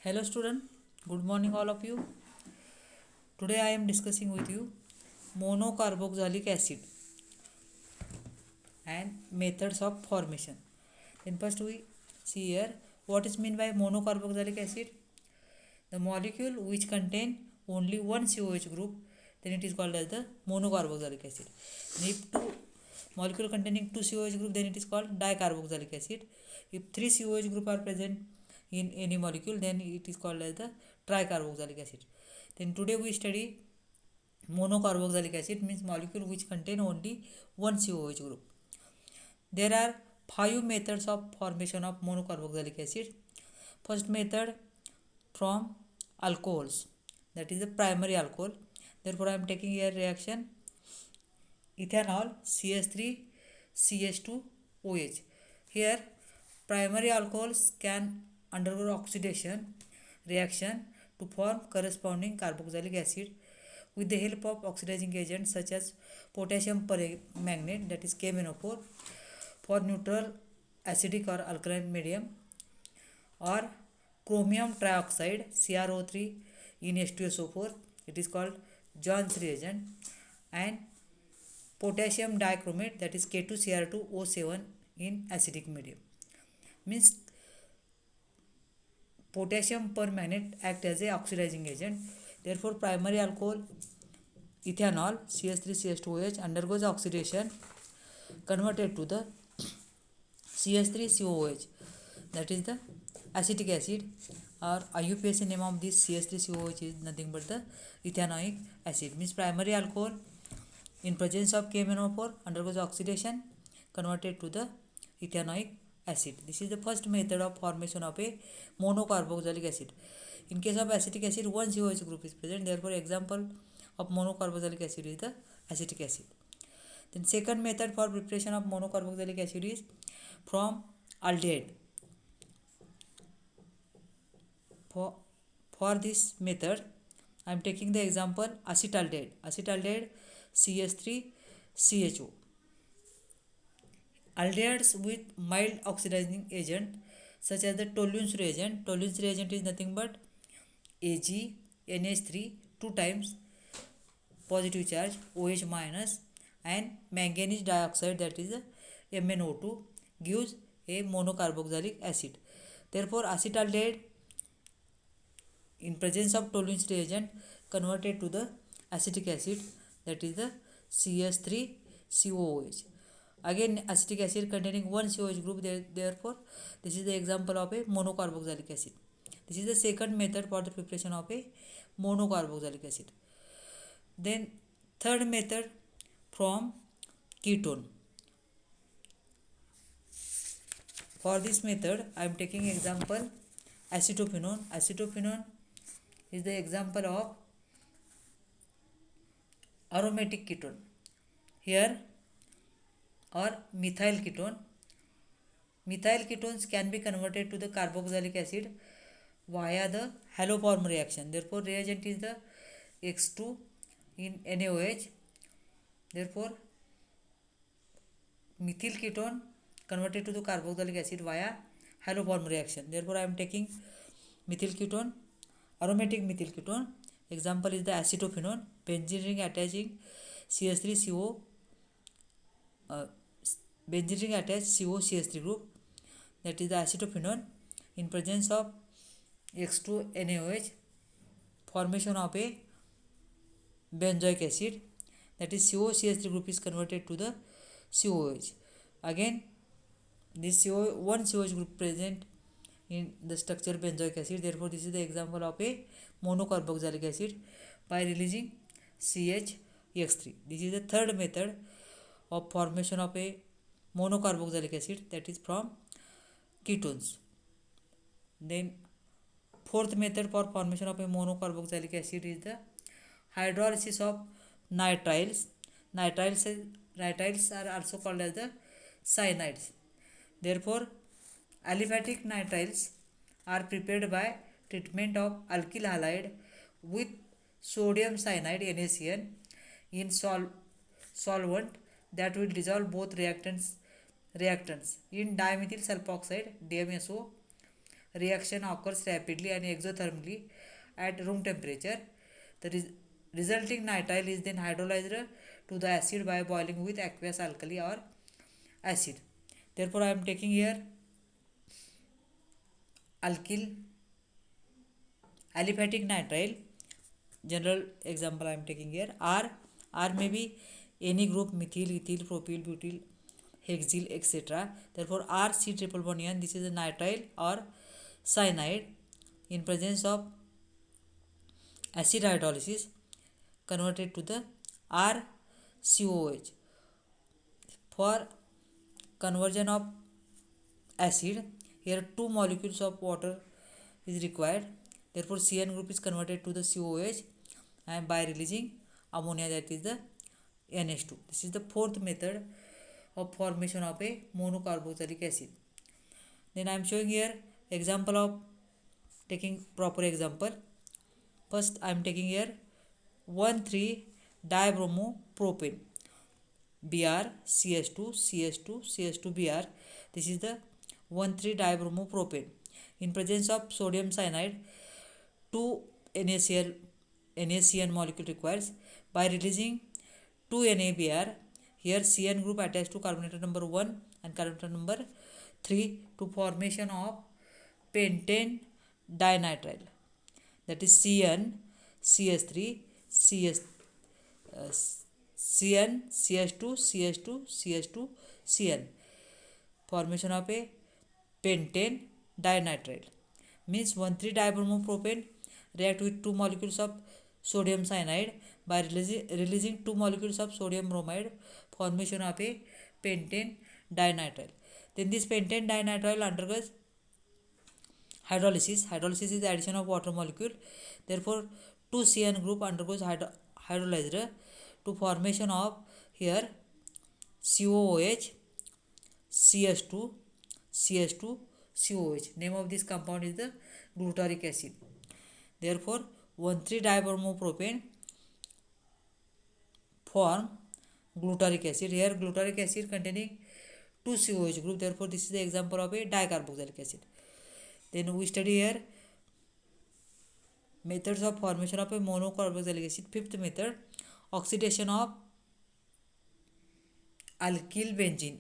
Hello student, good morning all of you. Today I am discussing with you monocarboxylic acid and methods of formation. Then first we see here what is meant by monocarboxylic acid. The molecule which contain only one COH group, then it is called as the monocarboxylic acid. And if two molecule containing two COH group, then it is called dicarboxylic acid. If three COH group are present in any molecule, then it is called as the tricarboxylic acid. Then today we study monocarboxylic acid, means molecule which contain only one COH group. There are five methods of formation of monocarboxylic acid. First method, from alcohols, that is the primary alcohol. Therefore I am taking here reaction ethanol CH3 CH2OH. Here primary alcohols can undergo oxidation reaction to form corresponding carboxylic acid with the help of oxidizing agents such as potassium permanganate, that is KMnO4, for neutral acidic or alkaline medium, or chromium trioxide CrO3 in H2SO4, it is called Jones reagent, and potassium dichromate, that is K2Cr2O7 in acidic medium. Means potassium permanganate act as a oxidizing agent. Therefore primary alcohol ethanol CH3CH2OH undergoes oxidation converted to the CH3COOH, that is the acetic acid, or IUPAC name of this CH3COOH is nothing but the ethanoic acid. Means primary alcohol in presence of KMnO4 undergoes oxidation converted to the ethanoic acid. This is the first method of formation of a monocarboxylic acid. In case of acetic acid, one COH group is present. Therefore example of monocarboxylic acid is the acetic acid. Then second method for preparation of monocarboxylic acid is from aldehyde. For this method I am taking the example acetaldehyde CH3CHO. Aldehydes with mild oxidizing agent such as the Toluene's reagent. Toluene's reagent is nothing but AgNH3 2 times positive charge OH minus and manganese dioxide, that is MnO2, gives a monocarboxylic acid. Therefore acetaldehyde in presence of Toluene's reagent converted to the acetic acid, that is the CH3COOH. Again acetic acid containing one COH group, therefore this is the example of a monocarboxylic acid. This is the second method for the preparation of a monocarboxylic acid. Then third method, from ketone. For this method I am taking example acetophenone. Acetophenone is the example of aromatic ketone here, or methyl ketone. Methyl ketones can be converted to the carboxylic acid via the haloform reaction. Therefore reagent is the X2 in NaOH. Therefore methyl ketone converted to the carboxylic acid via haloform reaction. Therefore I am taking methyl ketone, aromatic methyl ketone. Example is the acetophenone, benzene ring attaching CH3CO, benzene ring attached COCH3 group, that is the acetophenone. In presence of X2 NaOH, formation of a benzoic acid, that is COCH3 group is converted to the COOH. Again this one COH group present in the structure benzoic acid. Therefore this is the example of a monocarboxylic acid by releasing CH3. This is the third method of formation of a monocarboxylic acid, that is from ketones. Then fourth method for formation of a monocarboxylic acid is the hydrolysis of nitriles. Nitriles are also called as the cyanides. Therefore aliphatic nitriles are prepared by treatment of alkyl halide with sodium cyanide NaCN in solvent that will dissolve both reactants in dimethyl sulfoxide DMSO reaction occurs rapidly and exothermally at room temperature. The resulting nitrile is then hydrolyzed to the acid by boiling with aqueous alkali or acid. Therefore, I am taking here alkyl aliphatic nitrile. General example I am taking here. R may be any group: methyl, ethyl, propyl, butyl, hexyl, etc. Therefore, R C triple bond N. This is a nitrile or cyanide in presence of acid hydrolysis converted to the RCOH. For conversion of acid, here two molecules of water is required. Therefore, CN group is converted to the COH and by releasing ammonia, that is the NH2. This is the fourth method of formation of a monocarboxylic acid. Then I am showing here example of taking proper example. First I am taking here 1,3-dibromopropane Br CH2 CH2 CH2 Br. This is the 1,3-dibromopropane. In presence of sodium cyanide, 2 NaCN molecule requires. By releasing 2 NaBr, here CN group attached to carbon number 1 and carbon number 3 to formation of pentane dinitrile, that is CN CH3 CH CN CH2 CH2 CH2 CN, formation of a pentane dinitrile. Means 1,3-dibromopropane react with 2 molecules of sodium cyanide by releasing 2 molecules of sodium bromide, formation of a pentane dinitrile. Then this pentane dinitrile undergoes hydrolysis. Hydrolysis is the addition of water molecule. Therefore, 2CN group undergoes hydrolyzed to formation of here COOH, CH2, CH2, COH. Name of this compound is the glutaric acid. Therefore, 1,3-dibromopropane form glutaric acid. Here glutaric acid containing 2 COH group. Therefore, this is the example of a dicarboxylic acid. Then we study here methods of formation of a monocarboxylic acid. Fifth method, oxidation of alkyl benzene.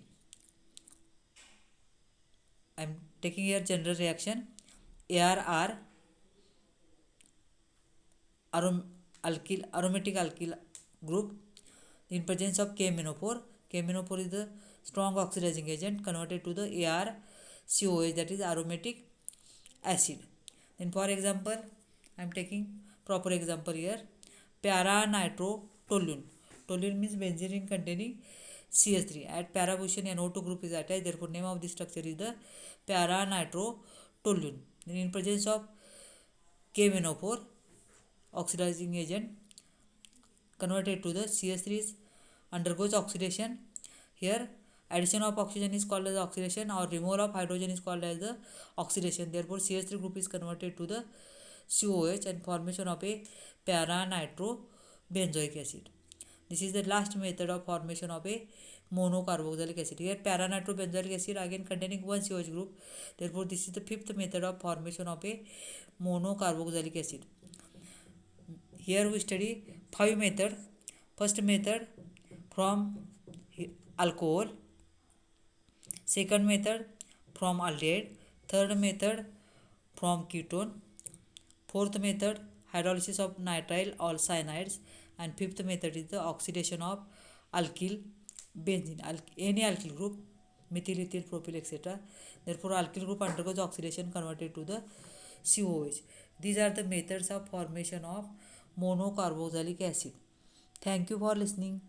I am taking here general reaction. ARR aromatic alkyl group in presence of KMnO4. KMnO4 is the strong oxidizing agent converted to the ArCOH, that is aromatic acid. Then for example, I am taking proper example here. Para-nitrotoluene. Toluene means benzene containing CH3. At para position NO2 group is attached. Therefore, name of this structure is the para-nitrotoluene. Then in presence of KMnO4, oxidizing agent converted to the CH3 undergoes oxidation. Here addition of oxygen is called as oxidation, or removal of hydrogen is called as the oxidation. Therefore, CH3 group is converted to the COH and formation of a para-nitrobenzoic acid. This is the last method of formation of a monocarboxylic acid. Here para-nitrobenzoic acid again containing 1 COH group. Therefore, this is the fifth method of formation of a monocarboxylic acid. Here we study 5 methods. First method from alcohol. Second method from aldehyde. Third method from ketone. Fourth method hydrolysis of nitrile or cyanides. And fifth method is the oxidation of alkyl benzene, any alkyl group, methyl, ethyl, propyl, etc. Therefore, alkyl group undergoes oxidation converted to the COH. These are the methods of formation of monocarboxylic acid. Thank you for listening.